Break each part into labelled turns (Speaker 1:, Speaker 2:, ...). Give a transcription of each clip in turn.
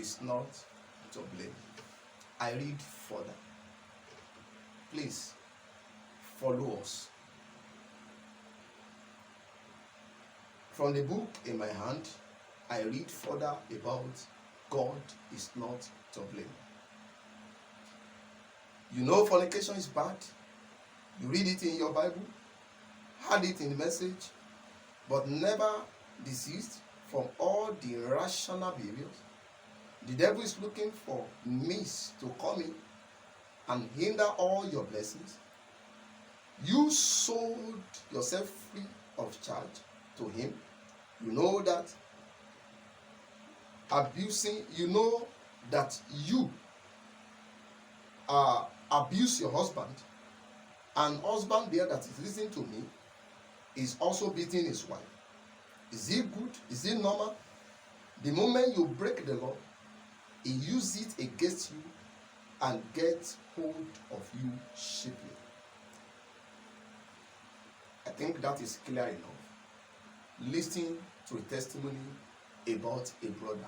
Speaker 1: is not to blame. I read further. Please follow us. From the book in my hand, I read further about God is not to blame. You know fornication is bad. You read it in your Bible, had it in the message, but never desist from all the irrational behaviors. The devil is looking for means to come in and hinder all your blessings. You sold yourself free of charge to him. You know that you know that you abuse your husband, and husband there that is listening to me is also beating his wife. Is it good? Is it normal? The moment you break the law, he uses it against you and gets hold of you cheaply. I think that is clear enough. Listen to a testimony about a brother.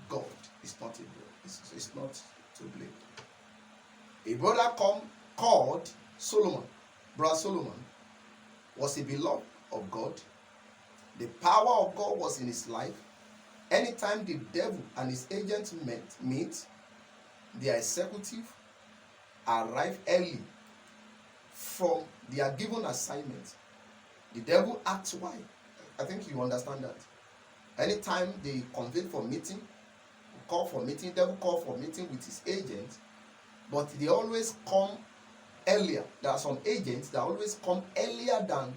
Speaker 1: God is not a brother. It's not to blame. A brother called Solomon. Brother Solomon was a beloved of God. The power of God was in his life. Anytime the devil and his agents meet, their executive arrive early from their given assignment. The devil acts why. I think you understand that. Anytime they convene for meeting, call for meeting, devil call for meeting with his agents, but they always come earlier. There are some agents that always come earlier than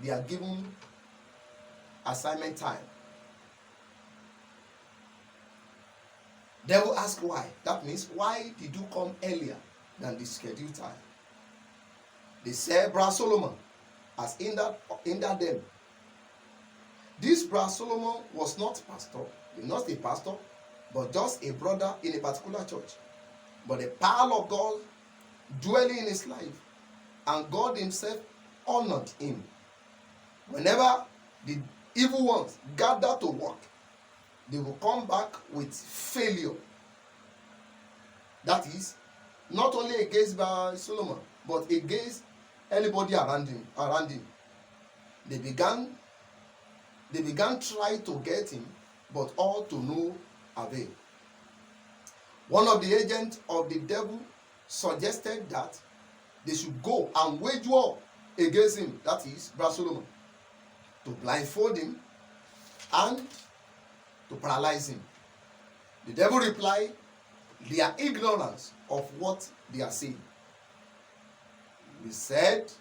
Speaker 1: their given assignment time. Devil ask why. That means, why did you come earlier than the scheduled time? They say Brother Solomon has hindered them. This Brother Solomon was not a pastor, but just a brother in a particular church. But the power of God dwelling in his life, and God himself honored him. Whenever the evil ones gather to work, they will come back with failure. That is, not only against Brother Solomon, but against anybody around him. They began try to get him, but all to no avail. One of the agents of the devil suggested that they should go and wage war against him, that is, Brother Solomon, to blindfold him and to paralyze him. The devil replied, their ignorance of what they are saying. He said,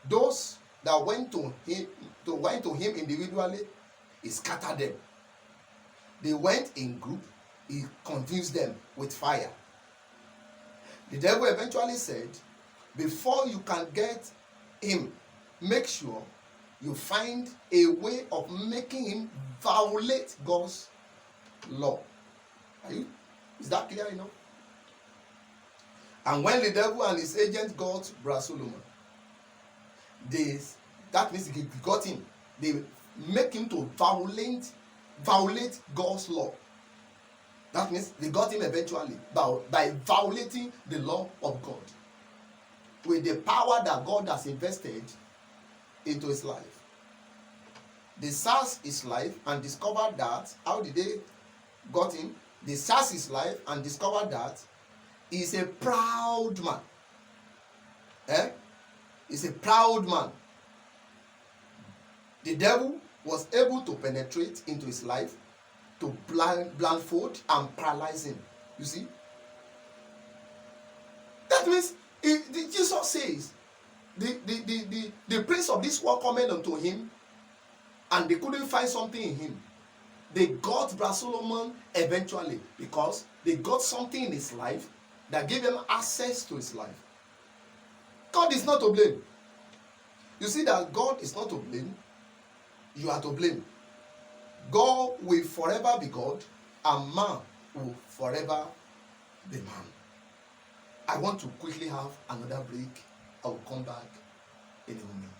Speaker 1: those that went to him individually, he scattered them. They went in group, he confused them with fire. The devil eventually said, before you can get him, make sure you find a way of making him violate God's law. Is that clear enough? And when the devil and his agent got Brother Solomon, that means they got him. They make him to violate God's law. That means they got him eventually by violating the law of God with the power that God has invested into his life. They searched his life and discovered that, how did they got him? They searched his life and discovered that he's a proud man. He's a proud man. The devil was able to penetrate into his life to blindfold and paralyze him. You see? That means Jesus says the prince of this world coming unto him, and they couldn't find something in him. They got Brother Solomon eventually because they got something in his life that gave them access to his life. God is not to blame. You see that God is not to blame. You are to blame. God will forever be God, and man will forever be man. I want to quickly have another break. I will come back in a moment.